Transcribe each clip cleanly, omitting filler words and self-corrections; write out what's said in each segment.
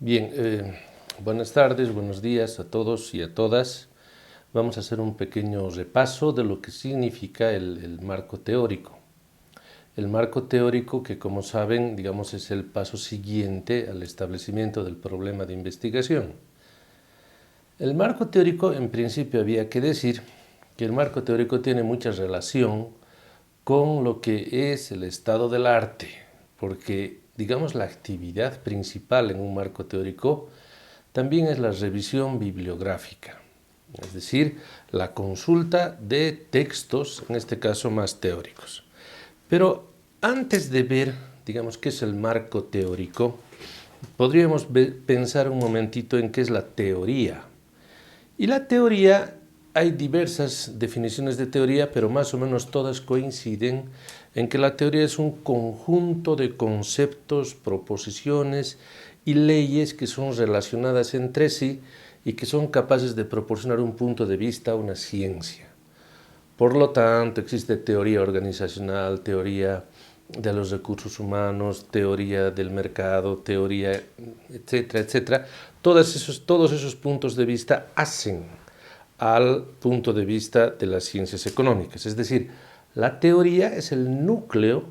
Bien, buenas tardes, buenos días a todos y a todas. Vamos a hacer un pequeño repaso de lo que significa el marco teórico. El marco teórico que, como saben, digamos, es el paso siguiente al establecimiento del problema de investigación. El marco teórico, en principio, había que decir que el marco teórico tiene mucha relación con lo que es el estado del arte, porque, digamos, la actividad principal en un marco teórico también es la revisión bibliográfica, es decir, la consulta de textos, en este caso más teóricos. Pero antes de ver, digamos, qué es el marco teórico, podríamos pensar un momentito en qué es la teoría. Y la teoría, hay diversas definiciones de teoría, pero más o menos todas coinciden en que la teoría es un conjunto de conceptos, proposiciones y leyes que son relacionadas entre sí y que son capaces de proporcionar un punto de vista a una ciencia. Por lo tanto, existe teoría organizacional, teoría de los recursos humanos, teoría del mercado, teoría, etcétera, etcétera. Todos esos puntos de vista hacen al punto de vista de las ciencias económicas. Es decir, la teoría es el núcleo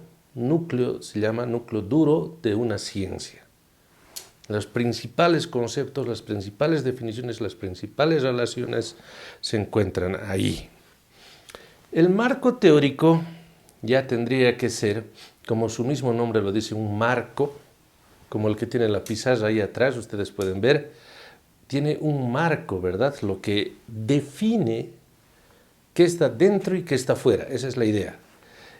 se llama núcleo duro de una ciencia. Los principales conceptos, las principales definiciones, las principales relaciones se encuentran ahí. El marco teórico ya tendría que ser, como su mismo nombre lo dice, un marco, como el que tiene la pizarra ahí atrás, ustedes pueden ver, tiene un marco, ¿verdad? Lo que define qué está dentro y qué está fuera, esa es la idea.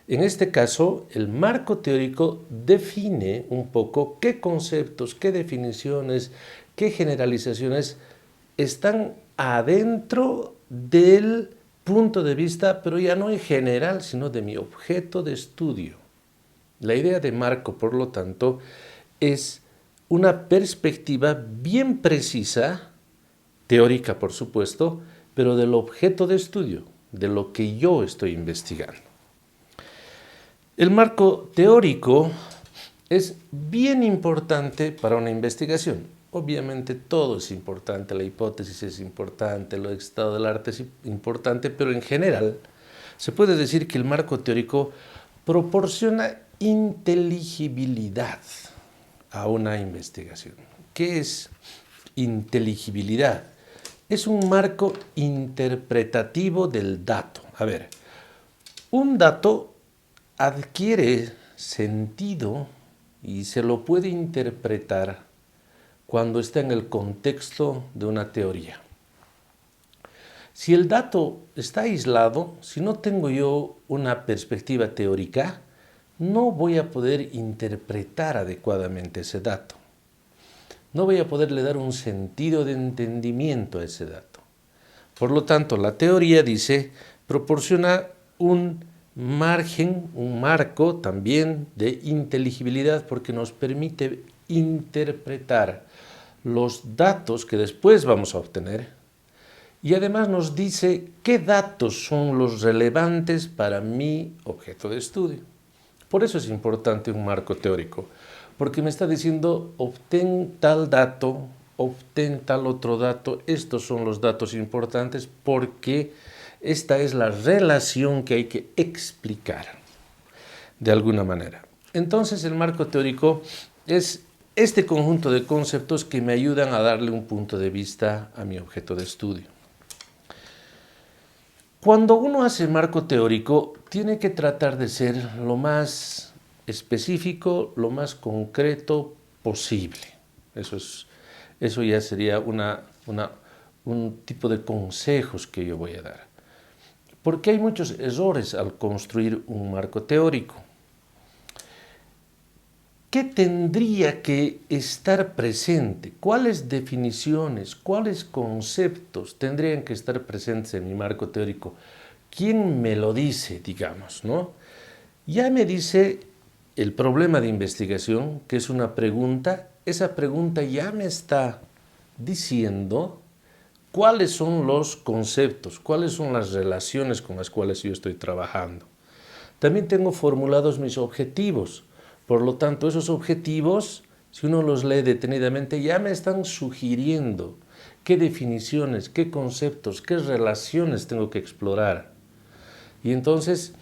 En este caso, el marco teórico define un poco qué conceptos, qué definiciones, qué generalizaciones están adentro del punto de vista, pero ya no en general, sino de mi objeto de estudio. La idea de marco, por lo tanto, es una perspectiva bien precisa, teórica por supuesto, pero del objeto de estudio, de lo que yo estoy investigando. El marco teórico es bien importante para una investigación. Obviamente todo es importante, la hipótesis es importante, el estado del arte es importante, pero en general se puede decir que el marco teórico proporciona inteligibilidad a una investigación. ¿Qué es inteligibilidad? Es un marco interpretativo del dato. A ver, un dato adquiere sentido y se lo puede interpretar cuando está en el contexto de una teoría. Si el dato está aislado, si no tengo yo una perspectiva teórica, no voy a poder interpretar adecuadamente ese dato. No voy a poderle dar un sentido de entendimiento a ese dato. Por lo tanto, la teoría, dice, proporciona un margen, un marco también de inteligibilidad porque nos permite interpretar los datos que después vamos a obtener y además nos dice qué datos son los relevantes para mi objeto de estudio. Por eso es importante un marco teórico, porque me está diciendo obtén tal dato, obtén tal otro dato, estos son los datos importantes porque esta es la relación que hay que explicar de alguna manera. Entonces el marco teórico es este conjunto de conceptos que me ayudan a darle un punto de vista a mi objeto de estudio. Cuando uno hace marco teórico, tiene que tratar de ser lo más específico, lo más concreto posible. Eso ya sería un tipo de consejos que yo voy a dar. Porque hay muchos errores al construir un marco teórico. ¿Qué tendría que estar presente? ¿Cuáles definiciones, cuáles conceptos tendrían que estar presentes en mi marco teórico? ¿Quién me lo dice, digamos, no? Ya me dice el problema de investigación, que es una pregunta. Esa pregunta ya me está diciendo cuáles son los conceptos, cuáles son las relaciones con las cuales yo estoy trabajando. También tengo formulados mis objetivos. Por lo tanto, esos objetivos si uno los lee detenidamente, ya me están sugiriendo qué definiciones, qué conceptos, qué relaciones tengo que explorar. Y entonces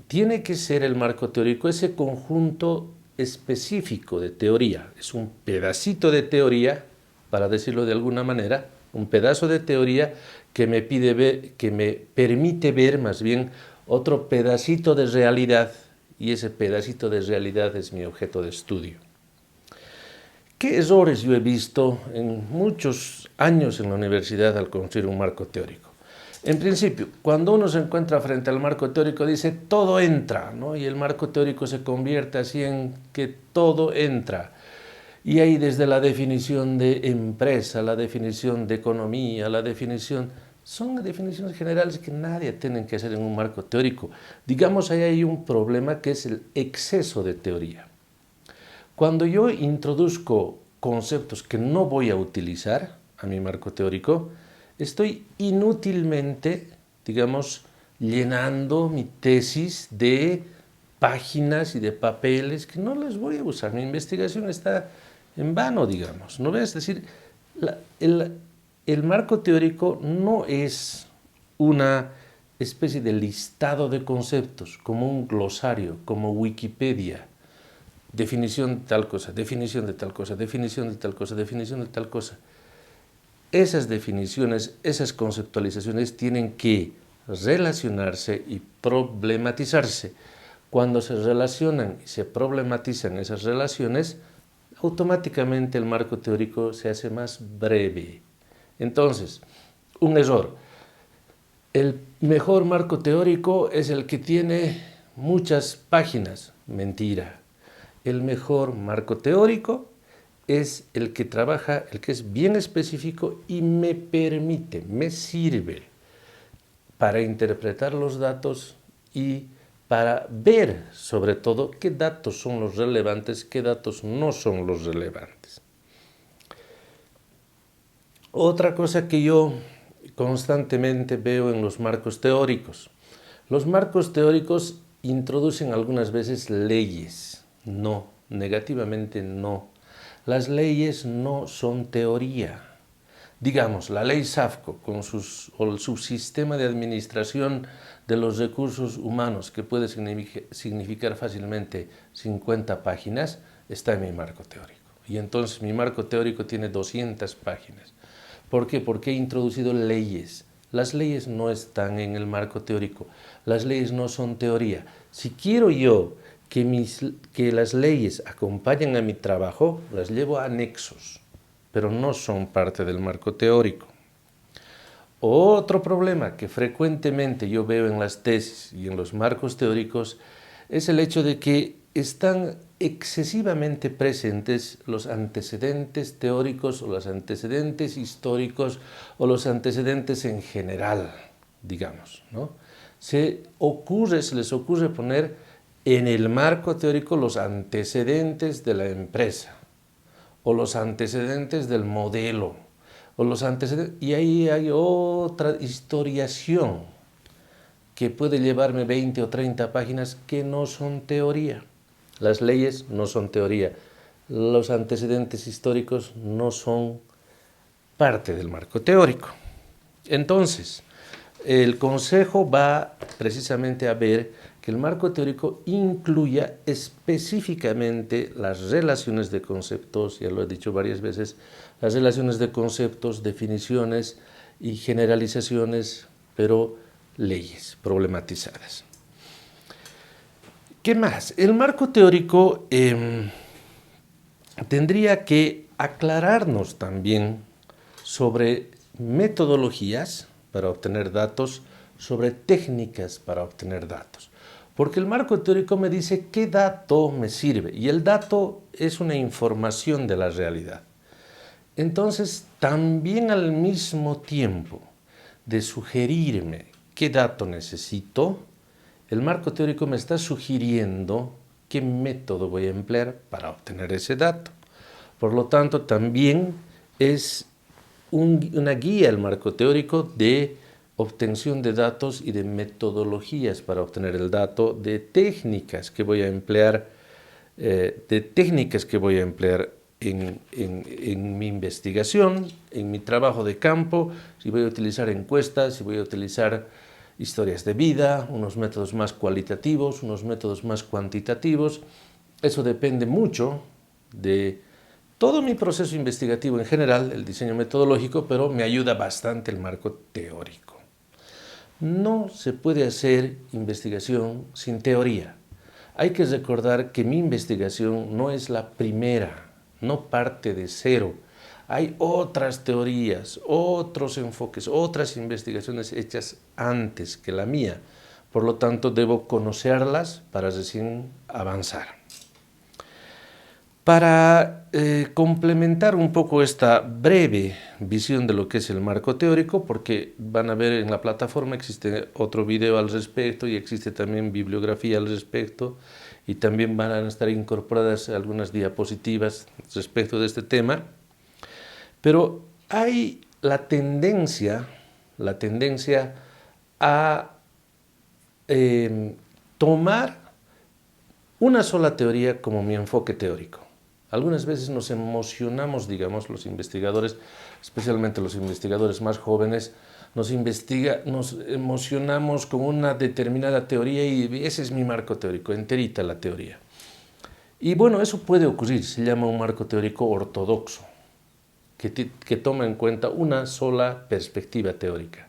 tiene que ser el marco teórico ese conjunto específico de teoría. Es un pedacito de teoría, para decirlo de alguna manera, un pedazo de teoría que me pide ver, que me permite ver más bien otro pedacito de realidad, y ese pedacito de realidad es mi objeto de estudio. ¿Qué errores yo he visto en muchos años en la universidad al construir un marco teórico? En principio, cuando uno se encuentra frente al marco teórico, dice todo entra, ¿no? Y el marco teórico se convierte así en que todo entra. Y ahí desde la definición de empresa, la definición de economía, la definición... Son definiciones generales que nadie tiene que hacer en un marco teórico. Digamos, ahí hay un problema que es el exceso de teoría. Cuando yo introduzco conceptos que no voy a utilizar a mi marco teórico, estoy inútilmente, digamos, llenando mi tesis de páginas y de papeles que no les voy a usar. Mi investigación está en vano, digamos. ¿No ves? Es decir, el marco teórico no es una especie de listado de conceptos, como un glosario, como Wikipedia. Definición de tal cosa, definición de tal cosa, definición de tal cosa, definición de tal cosa. Esas definiciones, esas conceptualizaciones tienen que relacionarse y problematizarse. Cuando se relacionan y se problematizan esas relaciones, automáticamente el marco teórico se hace más breve. Entonces, un error. El mejor marco teórico es el que tiene muchas páginas. Mentira. El mejor marco teórico es el que trabaja, el que es bien específico y me permite, me sirve para interpretar los datos y para ver, sobre todo, qué datos son los relevantes, qué datos no son los relevantes. Otra cosa que yo constantemente veo en los marcos teóricos. Los marcos teóricos introducen algunas veces leyes. No, negativamente no. Las leyes no son teoría. Digamos, la ley SAFCO con o el subsistema de administración de los recursos humanos, que puede significar fácilmente 50 páginas, está en mi marco teórico. Y entonces mi marco teórico tiene 200 páginas. ¿Por qué? Porque he introducido leyes. Las leyes no están en el marco teórico. Las leyes no son teoría. Si quiero yo que las leyes acompañen a mi trabajo, las llevo a anexos, pero no son parte del marco teórico. Otro problema que frecuentemente yo veo en las tesis y en los marcos teóricos es el hecho de que están excesivamente presentes los antecedentes teóricos o los antecedentes históricos o los antecedentes en general, digamos, ¿no? Se les ocurre poner en el marco teórico los antecedentes de la empresa o los antecedentes del modelo o los antecedentes, y ahí hay otra historiación que puede llevarme 20 o 30 páginas que no son teoría. Las leyes no son teoría, los antecedentes históricos no son parte del marco teórico. Entonces, el consejo va precisamente a ver que el marco teórico incluya específicamente las relaciones de conceptos, ya lo he dicho varias veces, las relaciones de conceptos, definiciones y generalizaciones, pero leyes problematizadas. ¿Qué más? El marco teórico tendría que aclararnos también sobre metodologías para obtener datos, sobre técnicas para obtener datos. Porque el marco teórico me dice qué dato me sirve, y el dato es una información de la realidad. Entonces, también al mismo tiempo de sugerirme qué dato necesito, el marco teórico me está sugiriendo qué método voy a emplear para obtener ese dato. Por lo tanto, también es una guía el marco teórico de obtención de datos y de metodologías para obtener el dato, de técnicas que voy a emplear en mi investigación, en mi trabajo de campo, si voy a utilizar encuestas, si voy a utilizar historias de vida, unos métodos más cualitativos, unos métodos más cuantitativos. Eso depende mucho de todo mi proceso investigativo en general, el diseño metodológico, pero me ayuda bastante el marco teórico. No se puede hacer investigación sin teoría. Hay que recordar que mi investigación no es la primera, no parte de cero. Hay otras teorías, otros enfoques, otras investigaciones hechas antes que la mía. Por lo tanto, debo conocerlas para recién avanzar. Para complementar un poco esta breve visión de lo que es el marco teórico, porque van a ver en la plataforma existe otro video al respecto y existe también bibliografía al respecto y también van a estar incorporadas algunas diapositivas respecto de este tema, pero hay la tendencia a tomar una sola teoría como mi enfoque teórico. Algunas veces nos emocionamos, digamos, los investigadores, especialmente los investigadores más jóvenes, nos emocionamos con una determinada teoría y ese es mi marco teórico, enterita la teoría. Y bueno, eso puede ocurrir, se llama un marco teórico ortodoxo, que toma en cuenta una sola perspectiva teórica.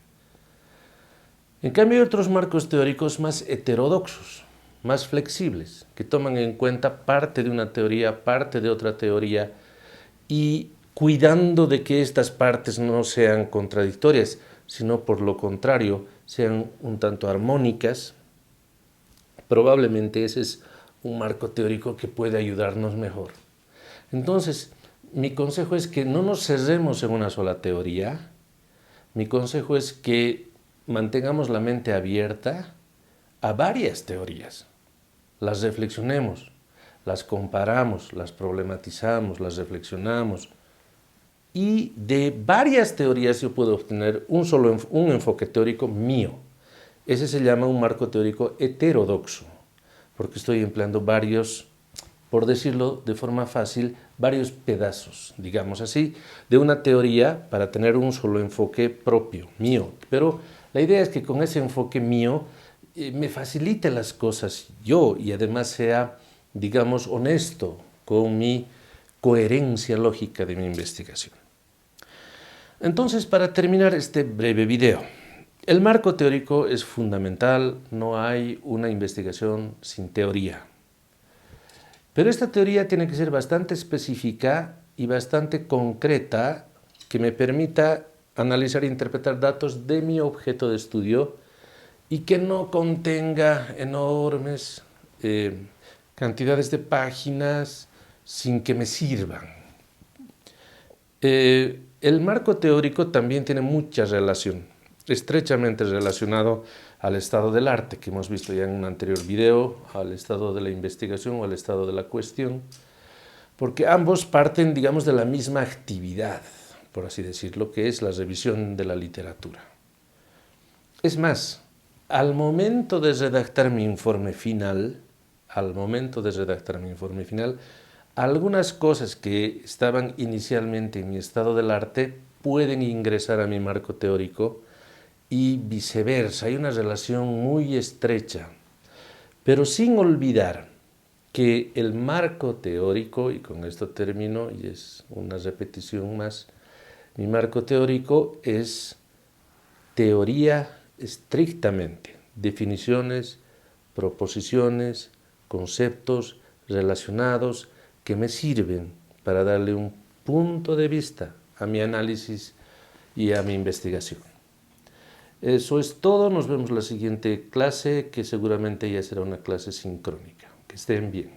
En cambio hay otros marcos teóricos más heterodoxos, más flexibles, que toman en cuenta parte de una teoría, parte de otra teoría, y cuidando de que estas partes no sean contradictorias, sino por lo contrario, sean un tanto armónicas. Probablemente ese es un marco teórico que puede ayudarnos mejor. Entonces, mi consejo es que no nos cerremos en una sola teoría. Mi consejo es que mantengamos la mente abierta a varias teorías. Las reflexionemos, las comparamos, las problematizamos, las reflexionamos. Y de varias teorías yo puedo obtener un enfoque teórico mío. Ese se llama un marco teórico heterodoxo, porque estoy empleando varios, por decirlo de forma fácil, varios pedazos, digamos así, de una teoría para tener un solo enfoque propio, mío. Pero la idea es que con ese enfoque mío me facilite las cosas yo y además sea, digamos, honesto con mi coherencia lógica de mi investigación. Entonces, para terminar este breve video, el marco teórico es fundamental, no hay una investigación sin teoría. Pero esta teoría tiene que ser bastante específica y bastante concreta que me permita analizar e interpretar datos de mi objeto de estudio y que no contenga enormes cantidades de páginas sin que me sirvan. El marco teórico también tiene mucha relación, estrechamente relacionado al estado del arte, que hemos visto ya en un anterior video, al estado de la investigación o al estado de la cuestión, porque ambos parten, digamos, de la misma actividad, por así decirlo, que es la revisión de la literatura. Es más, al momento de redactar mi informe final, algunas cosas que estaban inicialmente en mi estado del arte pueden ingresar a mi marco teórico y viceversa. Hay una relación muy estrecha, pero sin olvidar que el marco teórico, y con esto termino y es una repetición más, mi marco teórico es teoría estrictamente, definiciones, proposiciones, conceptos relacionados que me sirven para darle un punto de vista a mi análisis y a mi investigación. Eso es todo, nos vemos en la siguiente clase, que seguramente ya será una clase sincrónica. Que estén bien.